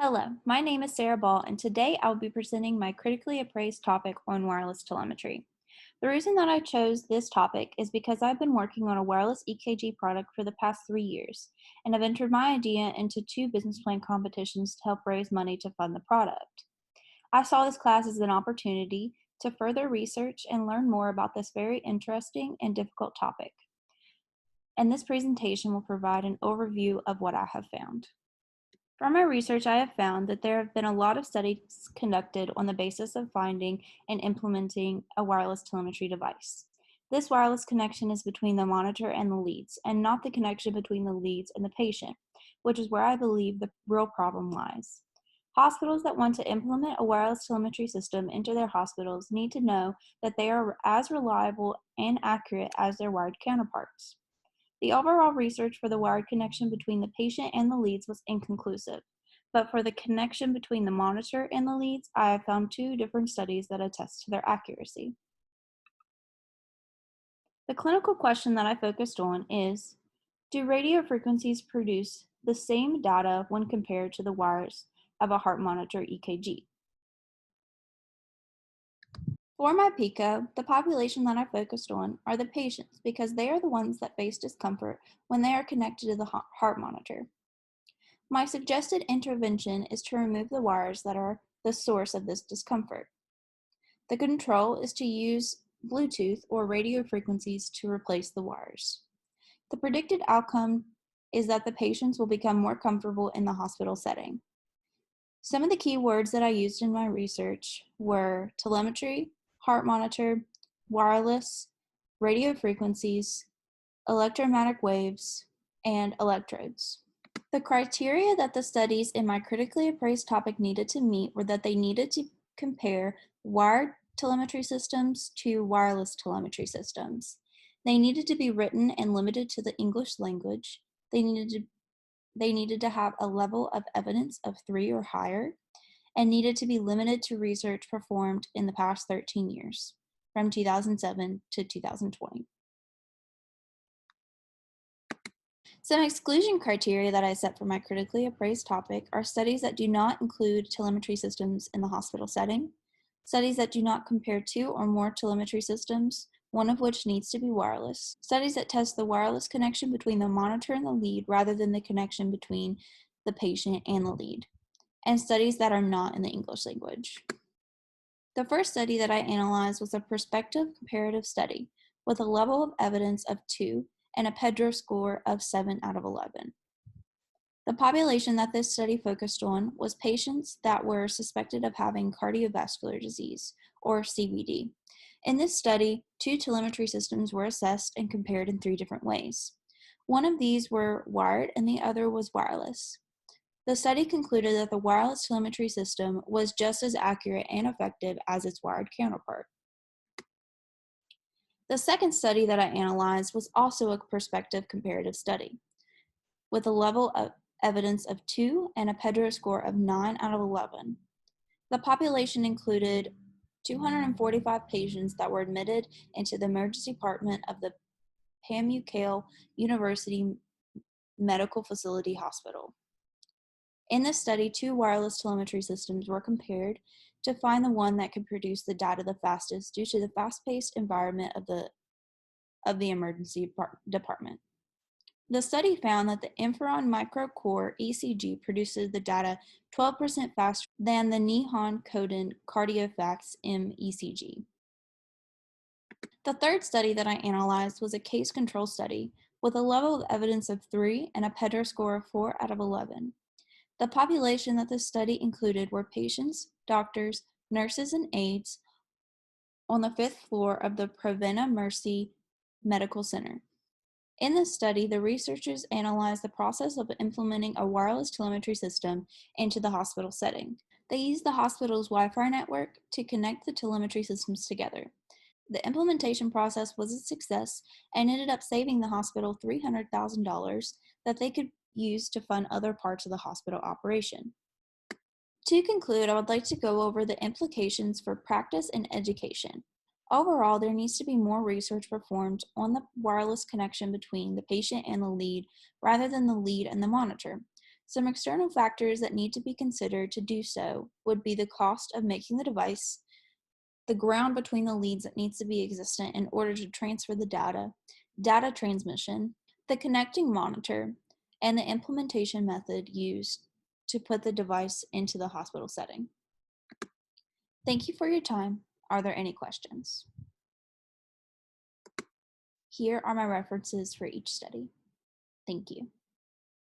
Hello, my name is Sarah Ball, and today I will be presenting my critically appraised topic on wireless telemetry. The reason that I chose this topic is because I've been working on a wireless EKG product for the past 3 years, and I've entered my idea into two business plan competitions to help raise money to fund the product. I saw this class as an opportunity to further research and learn more about this very interesting and difficult topic, and this presentation will provide an overview of what I have found. From my research, I have found that there have been a lot of studies conducted on the basis of finding and implementing a wireless telemetry device. This wireless connection is between the monitor and the leads, and not the connection between the leads and the patient, which is where I believe the real problem lies. Hospitals that want to implement a wireless telemetry system into their hospitals need to know that they are as reliable and accurate as their wired counterparts. The overall research for the wired connection between the patient and the leads was inconclusive, but for the connection between the monitor and the leads, I have found two different studies that attest to their accuracy. The clinical question that I focused on is, do radio frequencies produce the same data when compared to the wires of a heart monitor EKG? For my PICO, the population that I focused on are the patients because they are the ones that face discomfort when they are connected to the heart monitor. My suggested intervention is to remove the wires that are the source of this discomfort. The control is to use Bluetooth or radio frequencies to replace the wires. The predicted outcome is that the patients will become more comfortable in the hospital setting. Some of the key words that I used in my research were telemetry, heart monitor, wireless, radio frequencies, electromagnetic waves, and electrodes. The criteria that the studies in my critically appraised topic needed to meet were that they needed to compare wired telemetry systems to wireless telemetry systems. They needed to be written and limited to the English language. They needed to have a level of evidence of 3 or higher, and needed to be limited to research performed in the past 13 years, from 2007 to 2020. Some exclusion criteria that I set for my critically appraised topic are studies that do not include telemetry systems in the hospital setting, studies that do not compare two or more telemetry systems, one of which needs to be wireless, studies that test the wireless connection between the monitor and the lead rather than the connection between the patient and the lead, and studies that are not in the English language. The first study that I analyzed was a prospective comparative study with a level of evidence of 2 and a Pedro score of 7 out of 11. The population that this study focused on was patients that were suspected of having cardiovascular disease, or CVD. In this study, 2 telemetry systems were assessed and compared in 3 different ways. One of these were wired and the other was wireless. The study concluded that the wireless telemetry system was just as accurate and effective as its wired counterpart. The second study that I analyzed was also a prospective comparative study, with a level of evidence of 2 and a Pedro score of 9 out of 11. The population included 245 patients that were admitted into the emergency department of the Pamukkale University Medical Facility Hospital. In this study, 2 wireless telemetry systems were compared to find the one that could produce the data the fastest due to the fast-paced environment of the emergency department. The study found that the Infraron microcore ECG produces the data 12% faster than the Nihon Kohden Cardiofax M ECG. The third study that I analyzed was a case control study with a level of evidence of 3 and a Pedro score of 4 out of 11. The population that this study included were patients, doctors, nurses, and aides on the 5th floor of the Provenna Mercy Medical Center. In this study, the researchers analyzed the process of implementing a wireless telemetry system into the hospital setting. They used the hospital's Wi-Fi network to connect the telemetry systems together. The implementation process was a success and ended up saving the hospital $300,000 that they could use to fund other parts of the hospital operation. To conclude, I would like to go over the implications for practice and education. Overall, there needs to be more research performed on the wireless connection between the patient and the lead rather than the lead and the monitor. Some external factors that need to be considered to do so would be the cost of making the device, the ground between the leads that needs to be existent in order to transfer the data transmission, the connecting monitor, and the implementation method used to put the device into the hospital setting. Thank you for your time. Are there any questions? Here are my references for each study. Thank you.